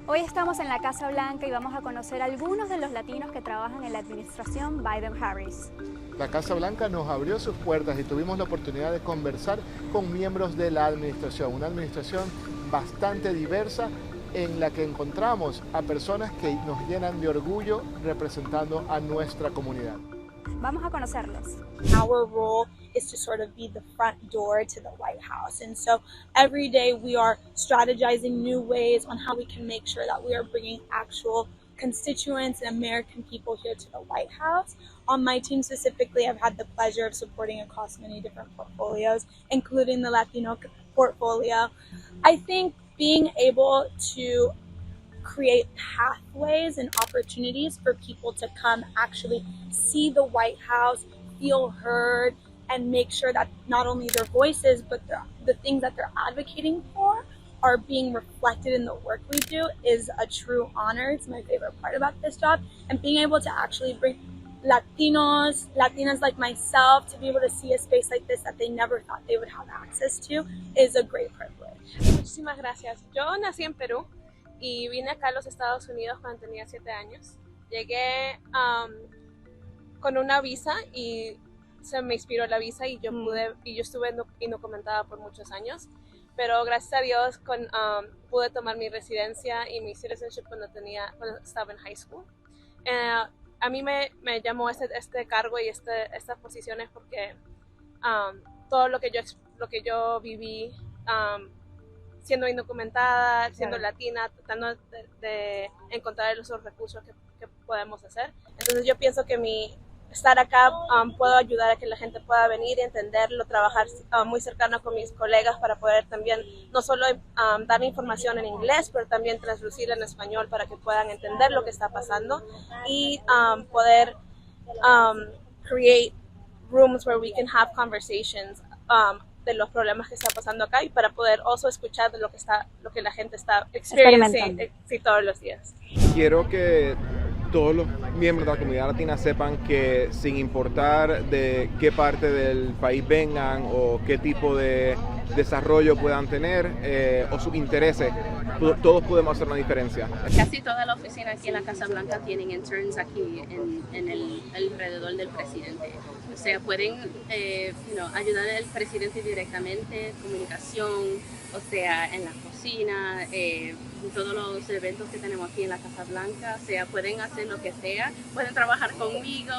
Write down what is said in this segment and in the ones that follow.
Hoy estamos en la Casa Blanca y vamos a conocer a algunos de los latinos que trabajan en la administración Biden-Harris. La Casa Blanca nos abrió sus puertas y tuvimos la oportunidad de conversar con miembros de la administración, una administración bastante diversa en la que encontramos a personas que nos llenan de orgullo representando a nuestra comunidad. Vamos a conocerlos. Our role is to sort of be the front door to the White House. And so every day we are strategizing new ways on how we can make sure that we are bringing actual constituents and American people here to the White House. On my team specifically, I've had the pleasure of supporting across many different portfolios, including the Latino portfolio. I think being able to create pathways and opportunities for people to come actually see the White House, feel heard, and make sure that not only their voices, but the things that they're advocating for are being reflected in the work we do is a true honor. It's my favorite part about this job. And being able to actually bring Latinos, Latinas like myself, to be able to see a space like this that they never thought they would have access to is a great privilege. Muchísimas gracias. Yo nací en Perú y vine acá a los Estados Unidos cuando tenía 7 años. Llegué con una visa y se me inspiró la visa y yo estuve indocumentada por muchos años, pero gracias a Dios pude tomar mi residencia y mi citizenship cuando estaba en high school. A mí me llamó este cargo y estas posiciones porque todo lo que yo viví siendo indocumentada, siendo latina, tratando de encontrar los recursos que podemos hacer. Entonces yo pienso que estar acá puedo ayudar a que la gente pueda venir y entenderlo, trabajar muy cercano con mis colegas para poder también no solo dar información en inglés, pero también traducirla en español para que puedan entender lo que está pasando y poder create rooms where we can have conversations de los problemas que está pasando acá y para poder also escuchar de lo que la gente está experienciando todos los días. Quiero que todos los miembros de la comunidad latina sepan que sin importar de qué parte del país vengan o qué tipo de desarrollo puedan tener o sus intereses, todos podemos hacer una diferencia. Casi toda la oficina aquí en la Casa Blanca tienen interns aquí en el alrededor del presidente. O sea, pueden ayudar al presidente directamente, comunicación, o sea, en la cocina, todos los eventos que tenemos aquí en la Casa Blanca, o sea, pueden hacer lo que sea, pueden trabajar conmigo,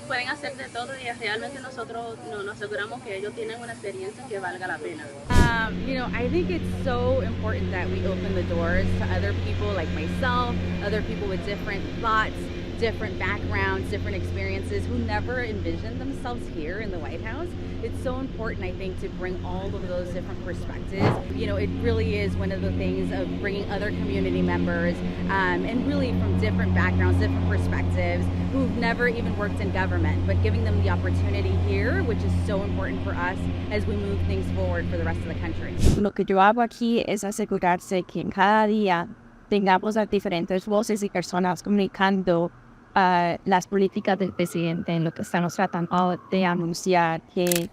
pueden hacer de todo y realmente nosotros nos aseguramos que ellos tienen una experiencia que valga la pena. I think it's so important that we open the doors to other people like myself, other people with different thoughts, different backgrounds, different experiences who never envisioned themselves here in the White House. It's so important, I think, to bring all of those different perspectives. It really is one of the things of bringing other community members and really from different backgrounds, different perspectives, who've never even worked in government, but giving them the opportunity here, which is so important for us as we move things forward for the rest of the country. Lo que yo hago aquí es asegurarse que cada día tengamos a diferentes voces y personas comunicando las políticas del presidente en lo que estamos tratando de anunciar, que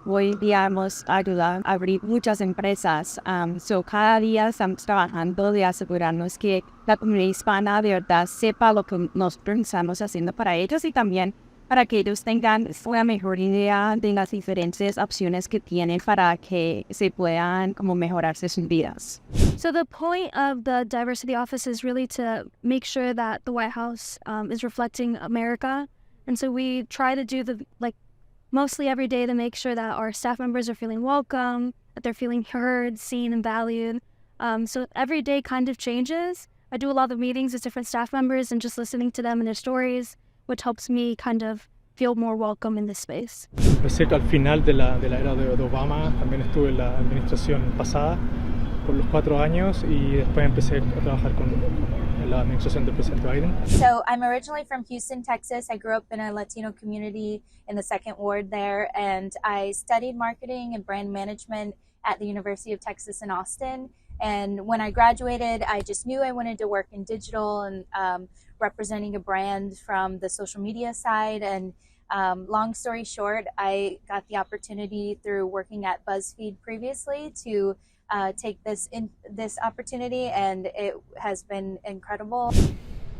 hoy día hemos ayudado a abrir muchas empresas. Cada día estamos trabajando de asegurarnos que la comunidad hispana de verdad sepa lo que nosotros estamos haciendo para ellos y también para que ellos tengan una mejor idea de las diferentes opciones que tienen para que se puedan como mejorarse sus vidas. So the point of the diversity office is really to make sure that the White House is reflecting America. And so we try to do mostly every day to make sure that our staff members are feeling welcome, that they're feeling heard, seen, and valued. So every day kind of changes. I do a lot of meetings with different staff members and just listening to them and their stories, which helps me kind of feel more welcome in this space. Empecé al final de la era de Obama, también estuve en la administración pasada por los 4 años y después empecé a trabajar en la administración del presidente Biden. So I'm originally from Houston, Texas. I grew up in a Latino community in the 2nd Ward there, and I studied marketing and brand management at the University of Texas in Austin. And when I graduated, I just knew I wanted to work in digital and representing a brand from the social media side. And long story short, I got the opportunity through working at BuzzFeed previously to take this opportunity, and it has been incredible.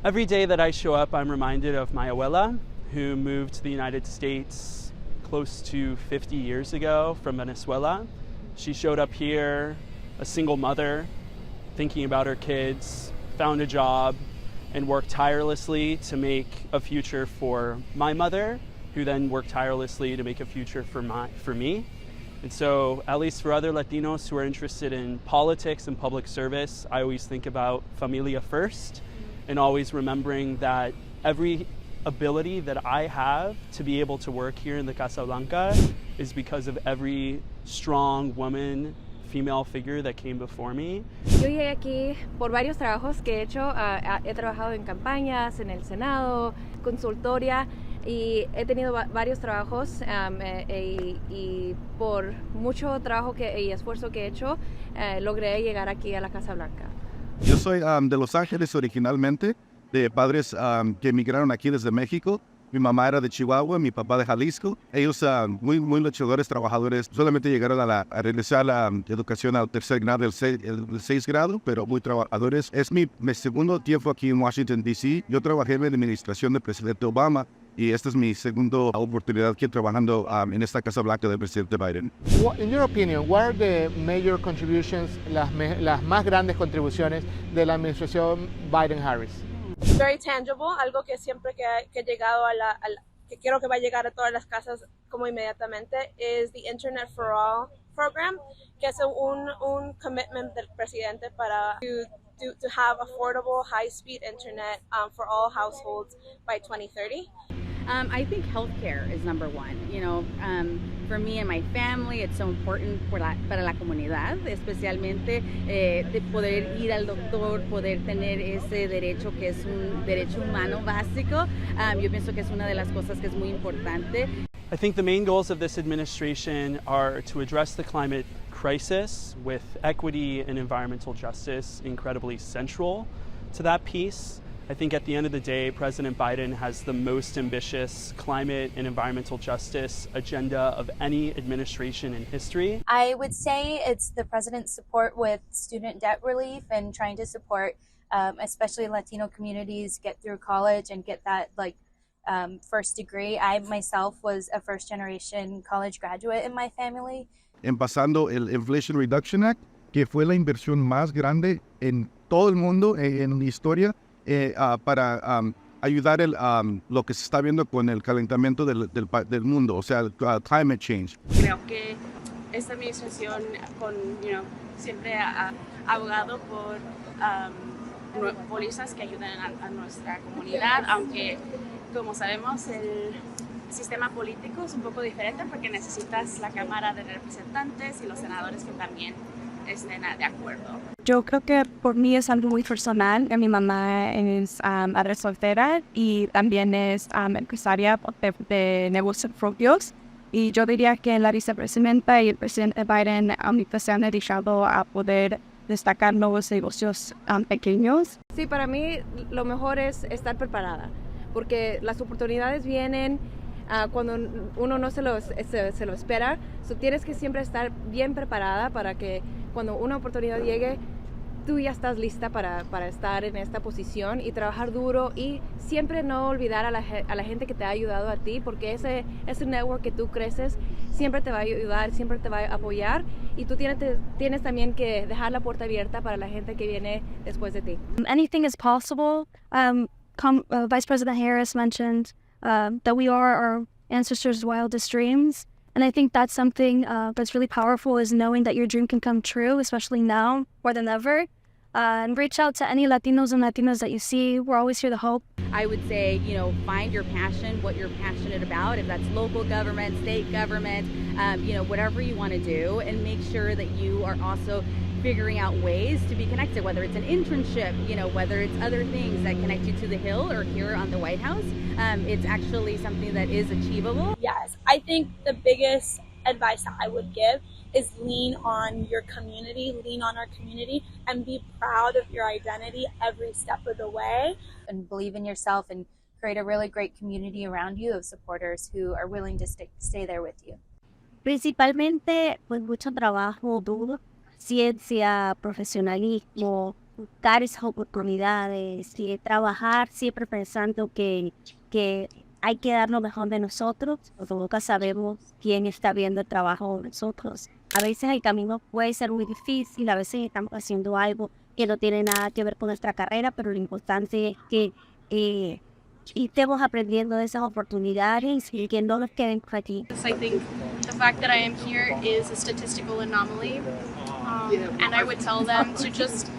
Every day that I show up, I'm reminded of my abuela, who moved to the United States close to 50 years ago from Venezuela. She showed up here, a single mother, thinking about her kids, found a job, and worked tirelessly to make a future for my mother, who then worked tirelessly to make a future for me. And so, at least for other Latinos who are interested in politics and public service, I always think about familia first, and always remembering that every ability that I have to be able to work here in the Casa Blanca is because of every strong woman, female figure that came before me. Yo llegué aquí por varios trabajos que he hecho. He trabajado en campañas, en el Senado, consultoria, y he tenido varios trabajos y por mucho trabajo y esfuerzo que he hecho, logré llegar aquí a la Casa Blanca. Yo soy de Los Ángeles originalmente, de padres que emigraron aquí desde México. Mi mamá era de Chihuahua, mi papá de Jalisco. Ellos muy luchadores, trabajadores. Solamente llegaron a realizar la educación al tercer grado, el 6 grado, pero muy trabajadores. Es mi segundo tiempo aquí en Washington, D.C. Yo trabajé en la administración del presidente Obama y esta es mi segunda oportunidad aquí trabajando en esta Casa Blanca del presidente Biden. In your opinion, what are the major contributions, las más grandes contribuciones de la administración Biden-Harris? Very tangible, algo que siempre que he llegado que quiero que va a llegar a todas las casas como inmediatamente, es the Internet for All program, que es un commitment del presidente para to have affordable high-speed internet for all households by 2030. I think healthcare is number one. You know, for me and my family, it's so important para la comunidad, especialmente de poder ir al doctor, poder tener ese derecho que es un derecho humano básico. Yo pienso que es una de las cosas que es muy importante. I think the main goals of this administration are to address the climate crisis, with equity and environmental justice incredibly central to that piece. I think at the end of the day, President Biden has the most ambitious climate and environmental justice agenda of any administration in history. I would say it's the president's support with student debt relief and trying to support especially Latino communities get through college and get that first degree. I myself was a first generation college graduate in my family. En pasando el Inflation Reduction Act, que fue la inversión más grande en todo el mundo en la historia, para ayudar lo que se está viendo con el calentamiento del mundo, o sea, climate change. Creo que esta administración siempre ha abogado por pólizas que ayuden a nuestra comunidad, aunque como sabemos el sistema político es un poco diferente porque necesitas la Cámara de Representantes y los senadores que también estén de acuerdo. Yo creo que por mí es algo muy personal. Mi mamá es madre soltera y también es empresaria de negocios propios. Y yo diría que la vicepresidenta y el presidente Biden se han dedicado a poder destacar nuevos negocios pequeños. Sí, para mí lo mejor es estar preparada, porque las oportunidades vienen cuando uno no se lo espera. Tienes que siempre estar bien preparada para que cuando una oportunidad llegue, tú ya estás lista para estar en esta posición y trabajar duro, y siempre no olvidar a la gente que te ha ayudado a ti, porque ese network que tú creces siempre te va a ayudar, siempre te va a apoyar, y tú tienes también que dejar la puerta abierta para la gente que viene después de ti. Anything is possible. Vice President Harris mentioned that we are our ancestors' wildest dreams. And I think that's something that's really powerful, is knowing that your dream can come true, especially now more than ever. And reach out to any Latinos and Latinas that you see. We're always here to help. I would say, find your passion, what you're passionate about, if that's local government, state government, whatever you want to do, and make sure that you are also figuring out ways to be connected, whether it's an internship, whether it's other things that connect you to the Hill or here on the White House. It's actually something that is achievable. Yes, I think the biggest advice that I would give is lean on your community, lean on our community, and be proud of your identity every step of the way. And believe in yourself and create a really great community around you of supporters who are willing to stay there with you. Principalmente, pues mucho trabajo duro. ciencia, profesionalismo, buscar esas oportunidades, y trabajar siempre pensando que hay que dar lo mejor de nosotros, porque nunca sabemos quién está viendo el trabajo de nosotros. A veces el camino puede ser muy difícil, a veces estamos haciendo algo que no tiene nada que ver con nuestra carrera, pero lo importante es que estemos aprendiendo de esas oportunidades y que no nos queden por aquí. I think the fact that I am here is a statistical anomaly, and I would tell them to just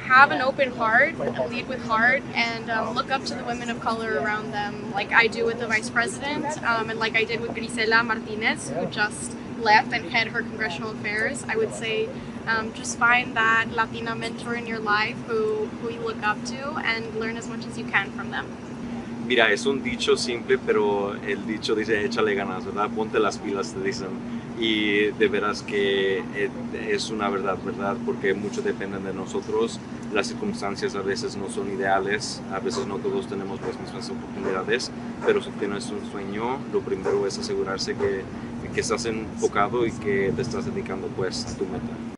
have an open heart, lead with heart, and look up to the women of color around them, like I do with the vice president, and like I did with Grisela Martinez, who just left and head her congressional affairs. I would say just find that Latina mentor in your life who you look up to and learn as much as you can from them. Mira, es un dicho simple, pero el dicho dice échale ganas, ¿verdad? Ponte las pilas, te dicen. Y de veras que es una verdad, porque mucho depende de nosotros. Las circunstancias a veces no son ideales, a veces no todos tenemos las mismas oportunidades, pero si tienes un sueño, lo primero es asegurarse que estás enfocado y que te estás dedicando pues a tu meta.